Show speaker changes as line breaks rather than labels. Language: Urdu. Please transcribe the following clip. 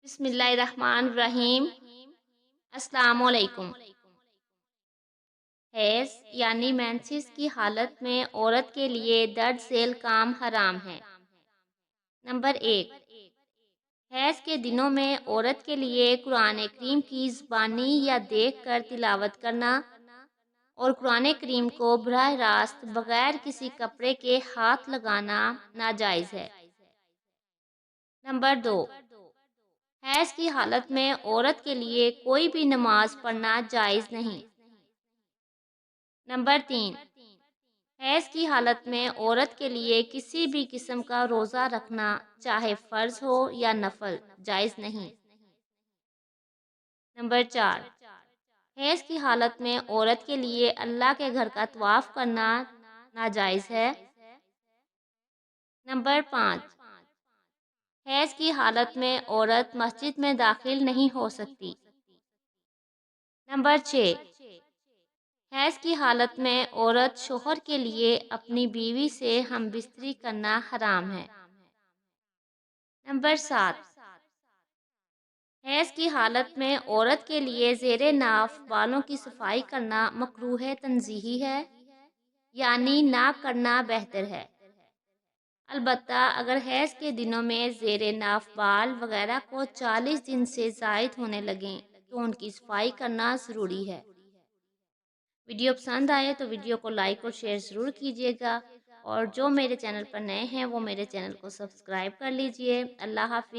بسم اللہ الرحمن الرحیم۔ السلام علیکم۔ حیض یعنی مینسس کی حالت میں عورت کے لیے درج ذیل کام حرام ہے۔ نمبر 1، حیض کے دنوں میں عورت کے لیے قرآن کریم کی زبانی یا دیکھ کر تلاوت کرنا اور قرآن کریم کو براہ راست بغیر کسی کپڑے کے ہاتھ لگانا ناجائز ہے۔ نمبر 2، حیض کی حالت میں عورت کے لیے کوئی بھی نماز پڑھنا جائز نہیں۔ نمبر 3، حیض کی حالت میں عورت کے لیے کسی بھی قسم کا روزہ رکھنا چاہے فرض ہو یا نفل جائز نہیں۔ نمبر 4، حیض کی حالت میں عورت کے لیے اللہ کے گھر کا طواف کرنا ناجائز ہے۔ نمبر 5، حیض کی حالت میں عورت مسجد میں داخل نہیں ہو سکتی۔ نمبر 6، حیض کی حالت میں عورت شوہر کے لیے اپنی بیوی سے ہم بستری کرنا حرام ہے۔ نمبر 7، حیض کی حالت میں عورت کے لیے زیر ناف بالوں کی صفائی کرنا مکروہ تنزیہی ہے، یعنی نہ کرنا بہتر ہے۔ البتہ اگر حیض کے دنوں میں زیر ناف بال وغیرہ کو 40 دن سے زائد ہونے لگیں تو ان کی صفائی کرنا ضروری ہے۔ ویڈیو پسند آئے تو ویڈیو کو لائک اور شیئر ضرور کیجیے گا، اور جو میرے چینل پر نئے ہیں وہ میرے چینل کو سبسکرائب کر لیجیے۔ اللہ حافظ۔